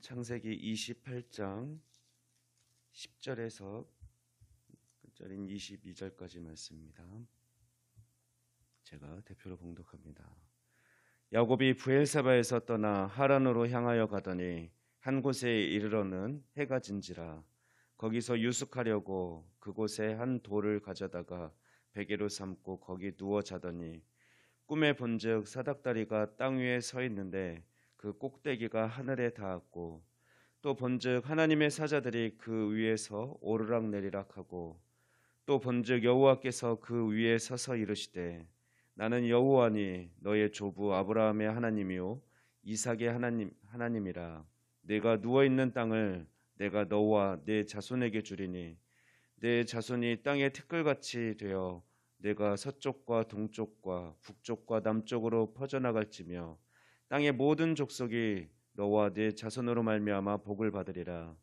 창세기 28장 10절에서 끝절인 22절까지 말씀입니다. 제가 대표로 봉독합니다. 야곱이 브엘세바에서 떠나 하란으로 향하여 가더니 한 곳에 이르러는 해가 진지라. 거기서 유숙하려고 그곳에 한 돌을 가져다가 베개로 삼고 거기 누워 자더니 꿈에 본즉 사닥다리가 땅 위에 서 있는데 그 꼭대기가 하늘에 닿았고 또 본즉 하나님의 사자들이 그 위에서 오르락내리락하고 또 본즉 여호와께서 그 위에 서서 이르시되 나는 여호와니 너의 조부 아브라함의 하나님이요 이삭의 하나님이라. 네가 누워 있는 땅을 내가 너와 네 자손에게 주리니 네 자손이 땅의 티끌같이 되어 내가 서쪽과 동쪽과 북쪽과 남쪽으로 퍼져나갈지며 땅의 모든 족속이 너와 네 자손으로 말미암아 복을 받으리라.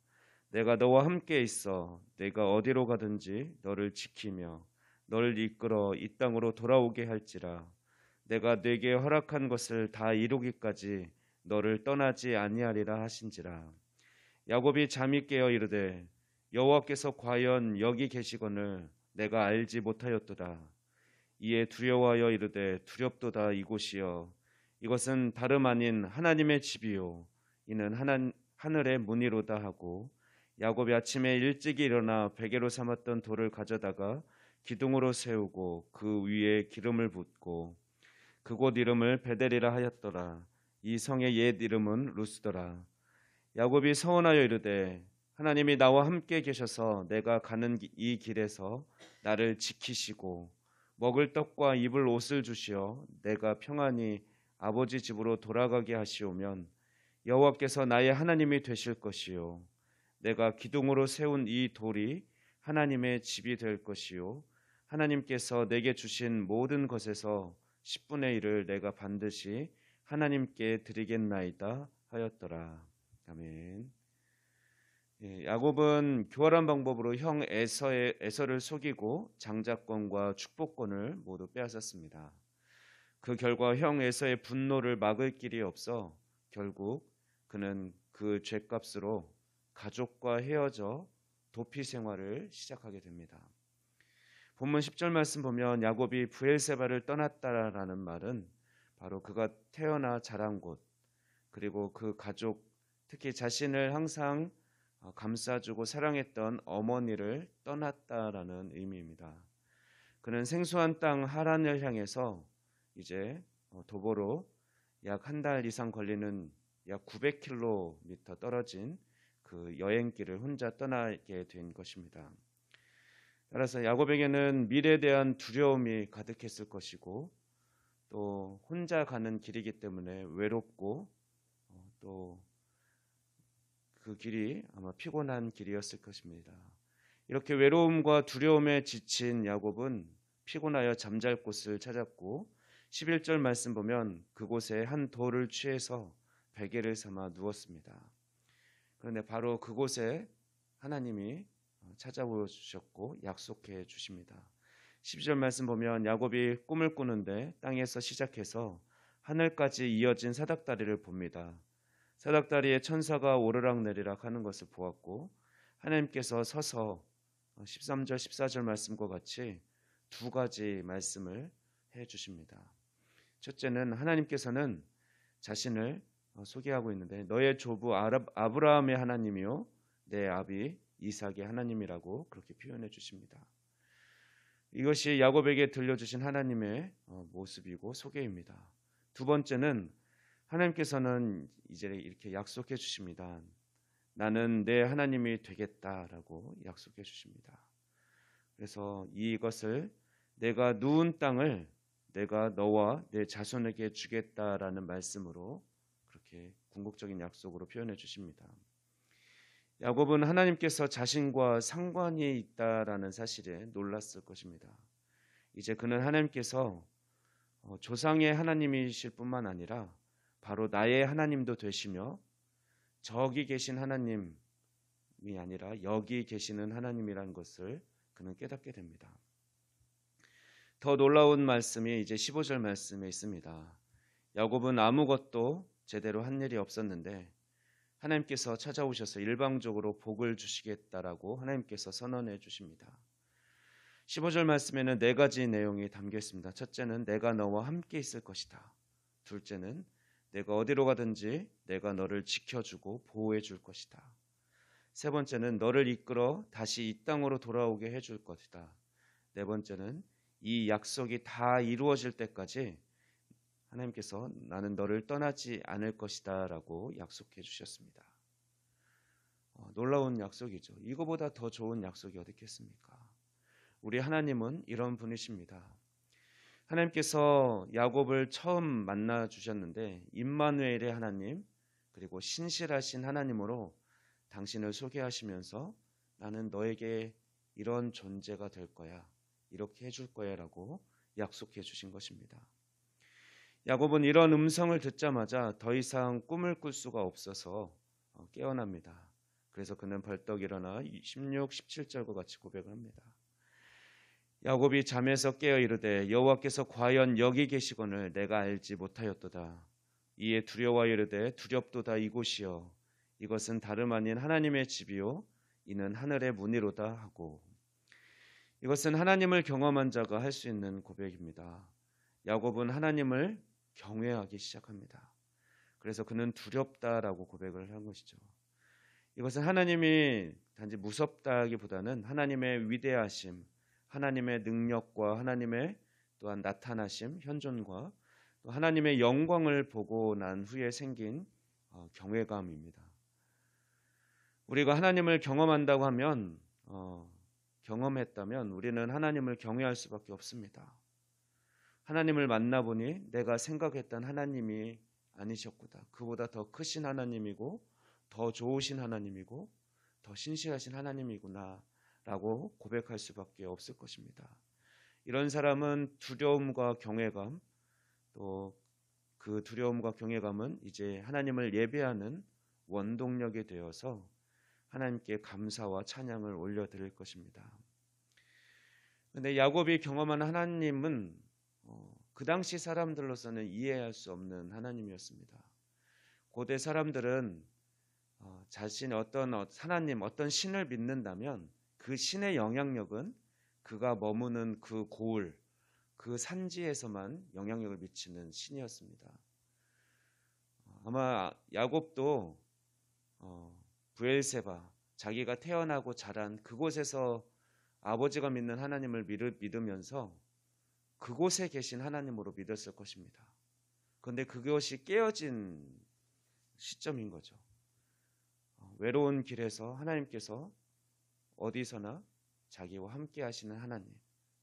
내가 너와 함께 있어 내가 어디로 가든지 너를 지키며 너를 이끌어 이 땅으로 돌아오게 할지라. 내가 네게 허락한 것을 다 이루기까지 너를 떠나지 아니하리라 하신지라. 야곱이 잠이 깨어 이르되 여호와께서 과연 여기 계시거늘 내가 알지 못하였도다. 이에 두려워하여 이르되 두렵도다. 이곳이여 이것은 다름 아닌 하나님의 집이요 이는 하늘의 문이로다 하고 야곱이 아침에 일찍이 일어나 베개로 삼았던 돌을 가져다가 기둥으로 세우고 그 위에 기름을 붓고 그곳 이름을 베델이라 하였더라. 이 성의 옛 이름은 루스더라. 야곱이 서원하여 이르되 하나님이 나와 함께 계셔서 내가 가는 이 길에서 나를 지키시고 먹을 떡과 입을 옷을 주시어 내가 평안히 아버지 집으로 돌아가게 하시오면 여호와께서 나의 하나님이 되실 것이요 내가 기둥으로 세운 이 돌이 하나님의 집이 될 것이요 하나님께서 내게 주신 모든 것에서 10분의 1을 내가 반드시 하나님께 드리겠나이다 하였더라. 아멘. 야곱은 교활한 방법으로 형 에서를 속이고 장자권과 축복권을 모두 빼앗았습니다. 그 결과 형 에서의 분노를 막을 길이 없어 결국 그는 그 죄값으로 가족과 헤어져 도피 생활을 시작하게 됩니다. 본문 10절 말씀 보면 야곱이 브엘세바를 떠났다라는 말은 바로 그가 태어나 자란 곳 그리고 그 가족 특히 자신을 항상 감싸주고 사랑했던 어머니를 떠났다라는 의미입니다. 그는 생소한 땅 하란을 향해서 이제 도보로 약 한 달 이상 걸리는 약 900km 떨어진 그 여행길을 혼자 떠나게 된 것입니다. 따라서 야곱에게는 미래에 대한 두려움이 가득했을 것이고 또 혼자 가는 길이기 때문에 외롭고 또 그 길이 아마 피곤한 길이었을 것입니다. 이렇게 외로움과 두려움에 지친 야곱은 피곤하여 잠잘 곳을 찾았고 11절 말씀 보면 그곳에 한 돌을 취해서 베개를 삼아 누웠습니다. 그런데 바로 그곳에 하나님이 찾아오어 주셨고 약속해 주십니다. 12절 말씀 보면 야곱이 꿈을 꾸는데 땅에서 시작해서 하늘까지 이어진 사닥다리를 봅니다. 사닥다리에 천사가 오르락내리락 하는 것을 보았고 하나님께서 서서 13절 14절 말씀과 같이 두 가지 말씀을 해 주십니다. 첫째는 하나님께서는 자신을 소개하고 있는데 너의 조부 아브라함의 하나님이요 내 아비 이삭의 하나님이라고 그렇게 표현해 주십니다. 이것이 야곱에게 들려주신 하나님의 모습이고 소개입니다. 두 번째는 하나님께서는 이제 이렇게 약속해 주십니다. 나는 내 하나님이 되겠다라고 약속해 주십니다. 그래서 이것을 내가 누운 땅을 내가 너와 내 자손에게 주겠다라는 말씀으로 그렇게 궁극적인 약속으로 표현해 주십니다. 야곱은 하나님께서 자신과 상관이 있다라는 사실에 놀랐을 것입니다. 이제 그는 하나님께서 조상의 하나님이실 뿐만 아니라 바로 나의 하나님도 되시며 저기 계신 하나님이 아니라 여기 계시는 하나님이라는 것을 그는 깨닫게 됩니다. 더 놀라운 말씀이 이제 15절 말씀에 있습니다. 야곱은 아무것도 제대로 한 일이 없었는데 하나님께서 찾아오셔서 일방적으로 복을 주시겠다라고 하나님께서 선언해 주십니다. 15절 말씀에는 네 가지 내용이 담겨 있습니다. 첫째는 내가 너와 함께 있을 것이다. 둘째는 내가 어디로 가든지 내가 너를 지켜주고 보호해 줄 것이다. 세 번째는 너를 이끌어 다시 이 땅으로 돌아오게 해줄 것이다. 네 번째는 이 약속이 다 이루어질 때까지 하나님께서 나는 너를 떠나지 않을 것이다 라고 약속해 주셨습니다. 놀라운 약속이죠. 이거보다 더 좋은 약속이 어디 있겠습니까? 우리 하나님은 이런 분이십니다. 하나님께서 야곱을 처음 만나 주셨는데 임마누엘의 하나님 그리고 신실하신 하나님으로 당신을 소개하시면서 나는 너에게 이런 존재가 될 거야. 이렇게 해줄 거야 라고 약속해 주신 것입니다. 야곱은 이런 음성을 듣자마자 더 이상 꿈을 꿀 수가 없어서 깨어납니다. 그래서 그는 벌떡 일어나 16, 17절과 같이 고백을 합니다. 야곱이 잠에서 깨어 이르되 여호와께서 과연 여기 계시거늘 내가 알지 못하였도다. 이에 두려워 이르되 두렵도다 이곳이여 이것은 다름 아닌 하나님의 집이요 이는 하늘의 문이로다 하고 이것은 하나님을 경험한 자가 할 수 있는 고백입니다. 야곱은 하나님을 경외하기 시작합니다. 그래서 그는 두렵다라고 고백을 한 것이죠. 이것은 하나님이 단지 무섭다기보다는 하나님의 위대하심, 하나님의 능력과 하나님의 또한 나타나심, 현존과 또 하나님의 영광을 보고 난 후에 생긴 경외감입니다. 우리가 하나님을 경험한다고 하면 경험했다면 우리는 하나님을 경외할 수밖에 없습니다. 하나님을 만나보니 내가 생각했던 하나님이 아니셨구나. 그보다 더 크신 하나님이고 더 좋으신 하나님이고 더 신실하신 하나님이구나 라고 고백할 수밖에 없을 것입니다. 이런 사람은 두려움과 경외감 또 그 두려움과 경외감은 이제 하나님을 예배하는 원동력이 되어서 하나님께 감사와 찬양을 올려드릴 것입니다. 그런데 야곱이 경험한 하나님은 그 당시 사람들로서는 이해할 수 없는 하나님이었습니다. 고대 사람들은 자신이 어떤 하나님, 어떤 신을 믿는다면 그 신의 영향력은 그가 머무는 그 고을, 그 산지에서만 영향력을 미치는 신이었습니다. 아마 야곱도 브엘세바, 자기가 태어나고 자란 그곳에서 아버지가 믿는 하나님을 믿으면서 그곳에 계신 하나님으로 믿었을 것입니다. 그런데 그것이 깨어진 시점인 거죠. 외로운 길에서 하나님께서 어디서나 자기와 함께 하시는 하나님,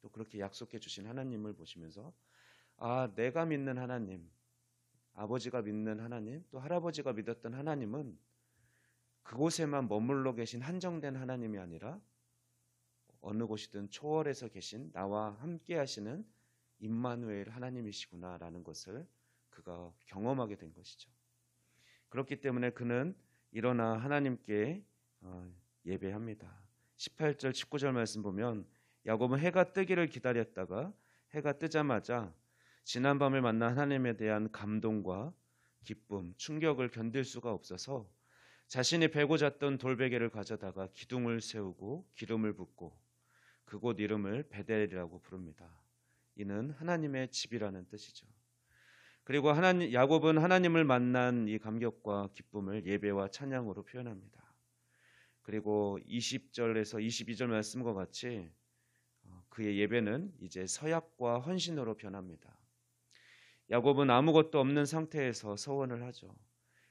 또 그렇게 약속해 주신 하나님을 보시면서 내가 믿는 하나님, 아버지가 믿는 하나님, 또 할아버지가 믿었던 하나님은 그곳에만 머물러 계신 한정된 하나님이 아니라 어느 곳이든 초월해서 계신 나와 함께 하시는 임마누엘 하나님이시구나라는 것을 그가 경험하게 된 것이죠. 그렇기 때문에 그는 일어나 하나님께 예배합니다. 18절 19절 말씀 보면 야곱은 해가 뜨기를 기다렸다가 해가 뜨자마자 지난밤을 만난 하나님에 대한 감동과 기쁨, 충격을 견딜 수가 없어서 자신이 베고 잤던 돌베개를 가져다가 기둥을 세우고 기름을 붓고 그곳 이름을 베델이라고 부릅니다. 이는 하나님의 집이라는 뜻이죠. 그리고 야곱은 하나님을 만난 이 감격과 기쁨을 예배와 찬양으로 표현합니다. 그리고 20절에서 22절 말씀과 같이 그의 예배는 이제 서약과 헌신으로 변합니다. 야곱은 아무것도 없는 상태에서 서원을 하죠.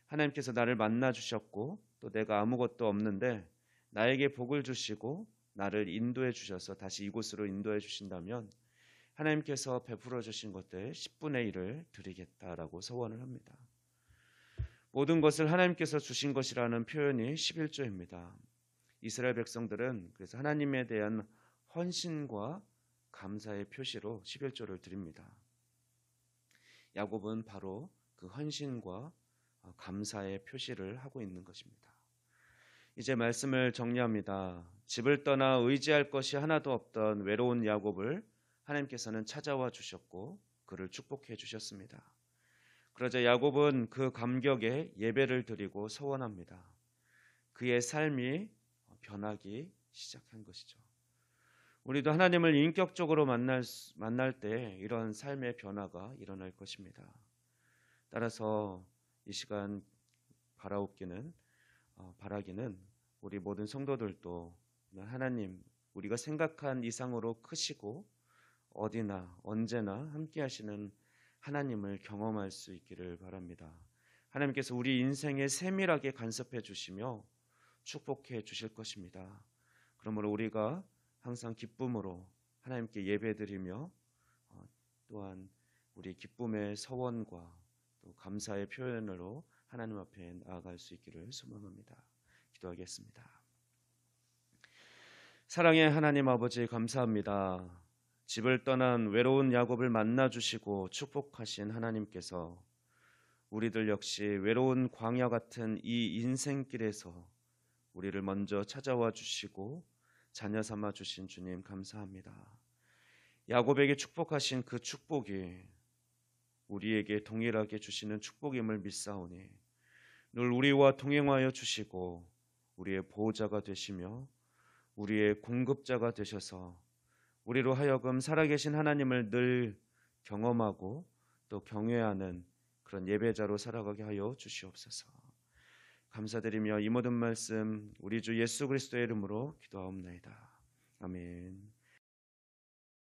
하나님께서 나를 만나 주셨고 또 내가 아무것도 없는데 나에게 복을 주시고 나를 인도해 주셔서 다시 이곳으로 인도해 주신다면 하나님께서 베풀어 주신 것들 10분의 1을 드리겠다라고 서원을 합니다. 모든 것을 하나님께서 주신 것이라는 표현이 11조입니다. 이스라엘 백성들은 그래서 하나님에 대한 헌신과 감사의 표시로 11조를 드립니다. 야곱은 바로 그 헌신과 감사의 표시를 하고 있는 것입니다. 이제 말씀을 정리합니다. 집을 떠나 의지할 것이 하나도 없던 외로운 야곱을 하나님께서는 찾아와 주셨고 그를 축복해 주셨습니다. 그러자 야곱은 그 감격에 예배를 드리고 소원합니다. 그의 삶이 변하기 시작한 것이죠. 우리도 하나님을 인격적으로 만날 때 이런 삶의 변화가 일어날 것입니다. 따라서 이 시간 바라기는 우리 모든 성도들도 하나님, 우리가 생각한 이상으로 크시고 어디나 언제나 함께 하시는 하나님을 경험할 수 있기를 바랍니다. 하나님께서 우리 인생에 세밀하게 간섭해 주시며 축복해 주실 것입니다. 그러므로 우리가 항상 기쁨으로 하나님께 예배드리며 또한 우리 기쁨의 서원과 또 감사의 표현으로 하나님 앞에 나아갈 수 있기를 소망합니다. 기도하겠습니다. 사랑의 하나님 아버지, 감사합니다. 집을 떠난 외로운 야곱을 만나 주시고 축복하신 하나님께서 우리들 역시 외로운 광야 같은 이 인생길에서 우리를 먼저 찾아와 주시고 자녀 삼아 주신 주님 감사합니다. 야곱에게 축복하신 그 축복이 우리에게 동일하게 주시는 축복임을 믿사오니 늘 우리와 동행하여 주시고 우리의 보호자가 되시며 우리의 공급자가 되셔서 우리로 하여금 살아계신 하나님을 늘 경험하고 또 경외하는 그런 예배자로 살아가게 하여 주시옵소서. 감사드리며 이 모든 말씀 우리 주 예수 그리스도의 이름으로 기도하옵나이다. 아멘.